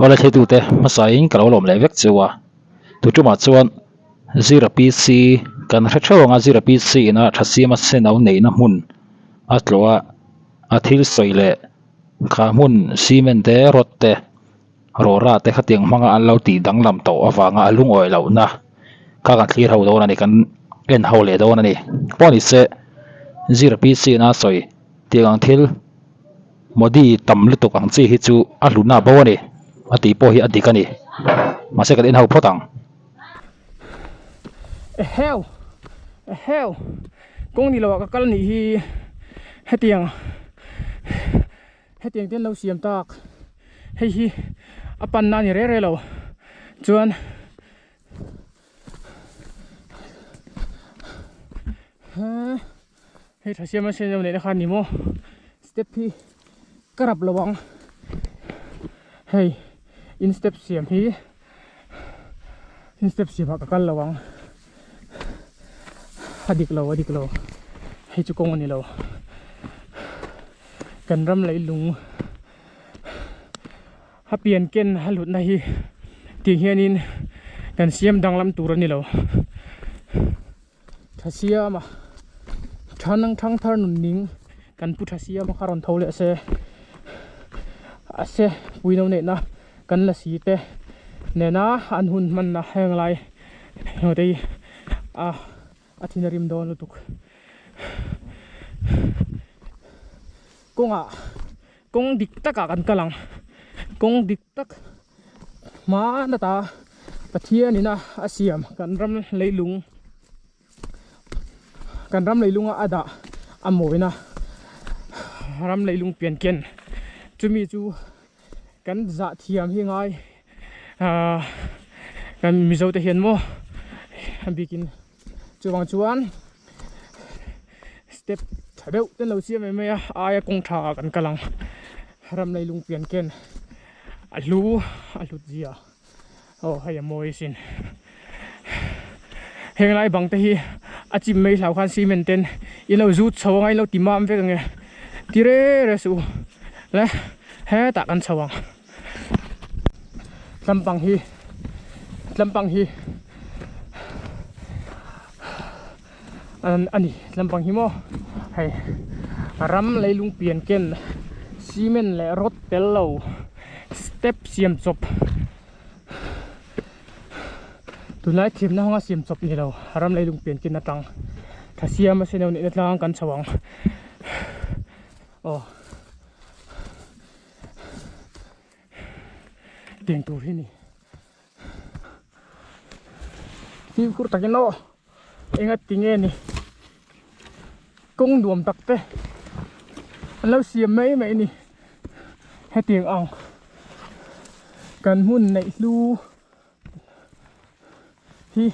wala thei tu te masain kalo lom le vek chuwa tu tuma chuan 0pc kan hrethawnga 0pc na thasiama senau neina hmun a tlowa a thil soile kha hmun cement te rod te rora te khatiang hmanga an lo ti danglam to awanga alung oi lo na ka kan thlir ho do na ni kan en ho le do na ni poni se 0pc na soi tiang thil modi tam lutuk ang chi hi chu a hluna bo ni ati po hi adikani mase kan en ho photang hell kong ni lo ka kal ni hi hetiang ten lo siam tak hei hi apan na ni re lo chuan hei thasiam a sen ne khan ni mo step hi karap lawang hei in step siam ka kal lawang adik lo hei chu kong ani lo kan ram lei lung hapian ken halut na hi ti hianin kan siam danglam tur ani lo thasia ma thanang thang thar nun ning kan pu thasia ma kharon thole ase puino ne na kan la si te ne na an hun man na heng lai hodei athinarim don lutuk kong dik taka kan kalang kong dik tak ma na ta pathian ina asiam kan ram leilung ada amoina ram leilung pian ken chumi chu kan za thiam hi ngai kan mizo te hian mo bikin chuwang chuan step thadeu ten lo siam me ya aya kong tha kan kalang ram leilung pian ken alut zia hay moi sin henglai bang te hi achim mei hlau khan cement ten ilo zut chawang ilo timam ve nge tire resu le he ta kan chawang tlampang hi ani tlampang hi mo hay ram leilung pian ken cement le rod tel lo step siam chop tunai thim na honga siam chop ni lo ram leilung pian ken na tang thasia ma seneu ni tlang kan chawang teng tur hi ni hi khur takin no enga tinge ni kong duam takte lo siam mai ni hetiang ang kan mun nei lu hi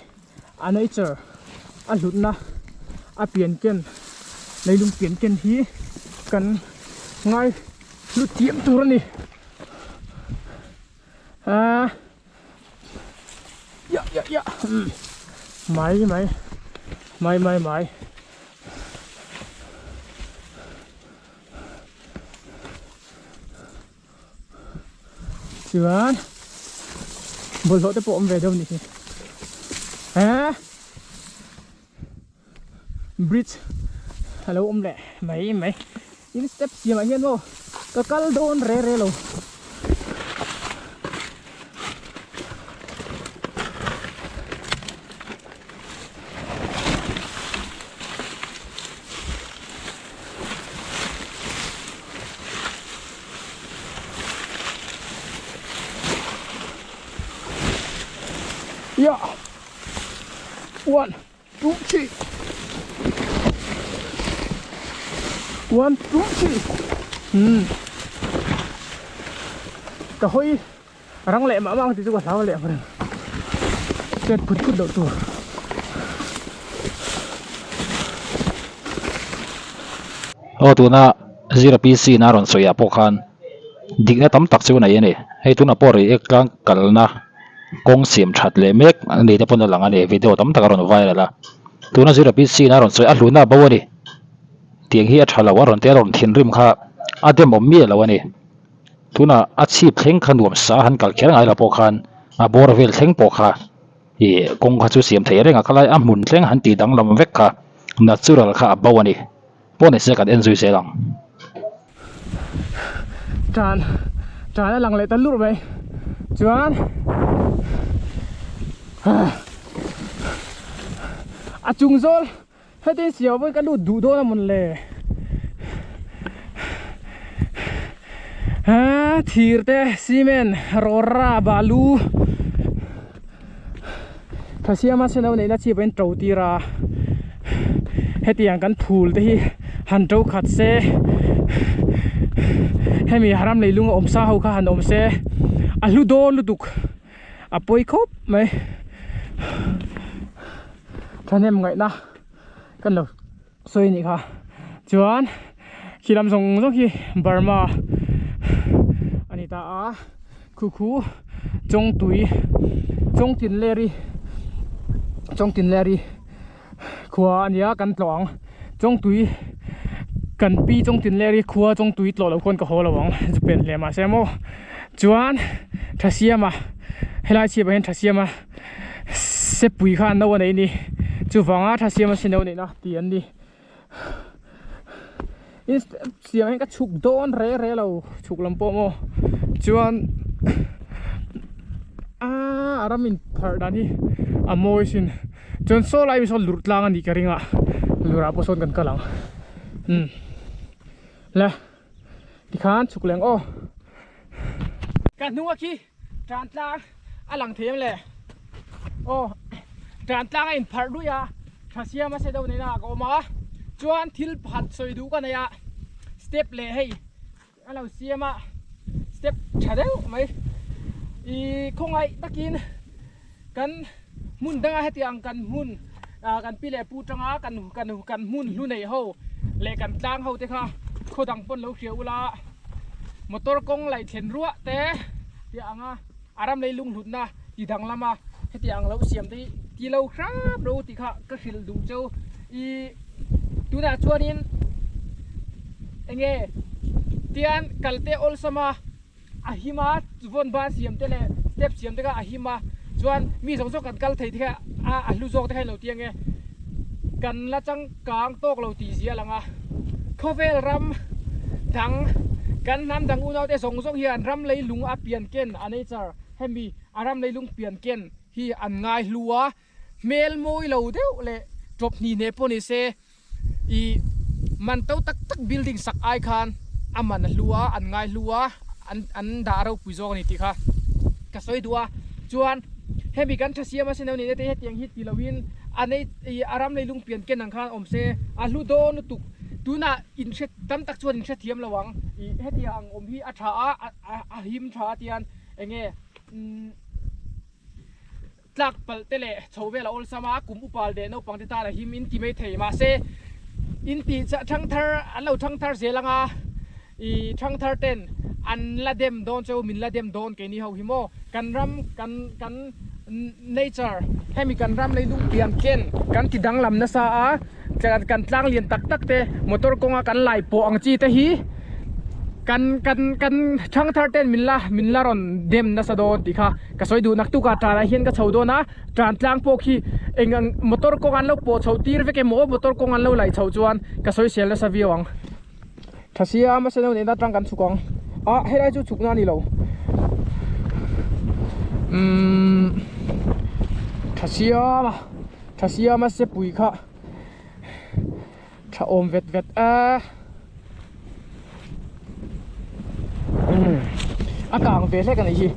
anature alutna apian ken leilung pian ken hi kan ngai lu tiam tur ni ya mai chuan bol lo te po om ve đâu ni bridge hello om le mai in step siam hian mo ka kal don re lo yeah 1 2 3 1 2 3 ka hoi rang le ma mang ti chu ka thau le phrin ket phut do tu tuna 0pc na ron soya pokhan dikna tam tak chu na ye ni hei tuna pori eklang kalna kong sim that le mek ani te pon lang ani video tam tak ron viral la tuna 0pc na ron soi a hluna bo ni tiang hi a thala wa ron te ron thin rim kha adem om mi lo ani tuna achieve thleng khanuam sa han kal kher ngai la po khan a borvel thleng po kha i kong kha chu siam thei renga khalai a hmun thleng han ti dang lam vek kha natural kha bawani pone se kan enjoy se lang tràn tràn lằng lệ tân lút vậy chuan chung zol hết tên xíu với cái lút đủ đôi là một lệ thir te cement rora balu thasiam mà xem này là chỉ bên trâu tira hết tiếng căn phul te hi han trâu khát se hay mi haram lấy lung om sa hậu kha han om se alu do luduk apoi khop maiท่านเห็นไงนะกันเลยสวยนี่ค่ะจวนขี่ลำส่งที่บาร์มาอันนี้ตาคูจงตุยจงตินเลรีขัวอันนี้กันหลงจงตุยกันปีจงตินเลรีขัวจงตุยหล่อเราคนก็โหระวังจะเป็นเลยมาเซโมจวนทัศเซียมาให้ไล่เชียบเห็นทัศเซียมาเซปุยข้านเอาไว้นี่จู่ฟังทัศเซียมาเช่นเอาเนี่ยนะเตียนดิอินเสียงให้ก็ฉุกโดนเร่เราฉุกลำโพงโมจวนอารามินพาร์ดานี่โมยสินจนโซ่ไล่มีโซ่หลุดล่างอันนี้กระริงหลุดอาปโซนกันกะหลังและที่ข้านฉุกแรงการนัวขี้จานตาหลังเทียมเลยจานตาอินพาร์ด้วยทัศเซียมาเสด็จในนาก็มาจวนทิลผัดสวยดูกันเนี่ยสเต็ปเลยให้เราเสียมาสเต็ปชาเดลไหมคงไงตะกินกันมุนดังให้ที่อังกันมุนกันปีเล่ปูจังกันมุนลู่ในเฮาเล่กันจ้างเฮาเถอะค่ะโคดังปนเราเขียวละมอเตอร์กงไหลเทียนรั้วแต่ที่อังอารามเลยลุงหลุดนะที่ดังละมาให้ที่อังเราเสียมที่เราครับเราที่ค่ะก็คือดูเจ้าดูนะชวนนี้เองเตียนกัลเตออลสมาหิมะวนบ้านเสียมเตเลสเต็ปเสียมเตก็หิมะชวนมีสองสกันกัลไทยที่ลูกโจกที่ให้เราเตียงกันละจังกลางโต๊ะเราตีเสียหลังคาเฟ่รำดังกันน้ำดังอุณเอาแต่สองเฮียนรำเลยลุงเปลี่ยนเกณฑ์อันนี้จะให้มีรำเลยลุงเปลี่ยนเกณฑ์ฮีอันง่ายลัวเมลมวยเราเดียวเลยจบนี่เนปนิเซมันเต้าตักบิลดิ้งสักไอคอนมันลัวอันง่ายลัวอันดาเราปุยโจกันนี่ทีค่ะก็สวยดัวจวนให้มีกันทัศเซียมาเช่นนี้ได้เห็นอย่างฮิตติลวินอันนี้อารามเลยลุงเปลี่ยนเกณฑ์หนังคานอมเซลูโดนตุกดูน่ะอินเชตตั้มตักชวนอินเชตเทียมระวังเฮ็ดอย่างอมพี่อัชาหิมชาเตียนเองลักเปิลเตเล่ชาวเวลาอลสมากุมอุปาลเดนเอาปังติตาละหิมอินติเมทเทมาเซอินติจะช่างเธออันเราช่างเธอเสียละงาช่างเธอเต้นอันละเดมโดนเจ้ามินละเดมโดนแกนี่เฮาหิโมกันรำกันเนเจอร์ให้มีกันรำเลยลุงเปลี่ยนเกณฑ์กันที่ดังลำนะซาจะกันตั้งเรียนตักเตะมอเตอร์กงกันไหลโปอังจีเตฮีกันช่างเธอเต้นมินละรอนเดมนะซาโดนติค่ะก็สวยดูนักตุกาตาละเฮียนก็ชาวโดนะจานตั้งโปคีเองมอเตอร์กงเราโปชาวตีร์เวกโมมอเตอร์กงเราไหลชาวจวนก็สวยเสียละสวีวังทัศเซียมาเสนอเนี่ยตั้งกันสุกองให้ได้จุดฉุกนั่นนี่เราทัศเซียมาเสปุยค่ะถ้าอมเวทอากาศเวทแค่กันไอ้ที่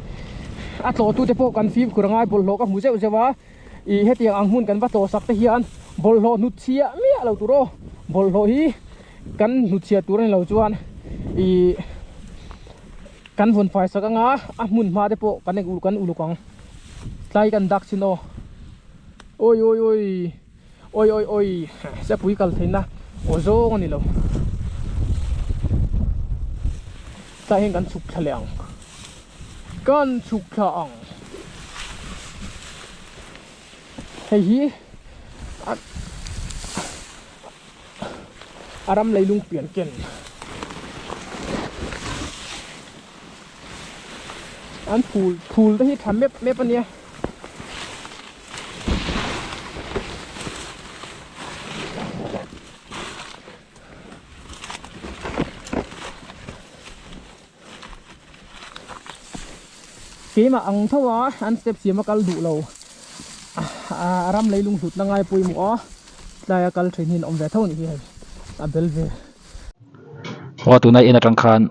โตตู้เตปกันฟิล์มกุระง่ายบอลโลกับหมูเจ้าเจ้าว่าเฮ็ดอย่างอังหุ่นกันว่าโตสักแต่เฮียนบอลโลนุชเชียเมียเราตัวโรบอลโลฮีกันนุชเชียตัวนี้เราจวนกันฝนไฟสักงาหมุนมาเตปกันเองกันอุลุกังไล่กันดักชิโนโอ้ยเสียปุ๋ยกันเห็นนะโอ้โจ้กันนี่เราใส่กันสุกเฉลียงกันสุกเฉลียงเฮ้ยอารามเลยลุงเปลี่ยนเกณฑ์ an phul te hi tham mep ania ke ma ang thawa an step siam kal du lo ram leilung sut na ngai pui mu a tlaya kal thin hin om ve thau ni hi a bel ve wa tu na ina tang khan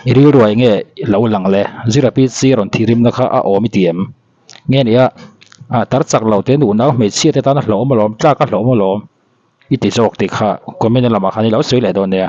iri ruai nge lo lang le zira pi si ron thirim na kha a omi tiem nge nia tar chak lo te nu na me chi te ta na hlom tlak ka hlom i ti jok ti kha comment lama khani lo soi le don ne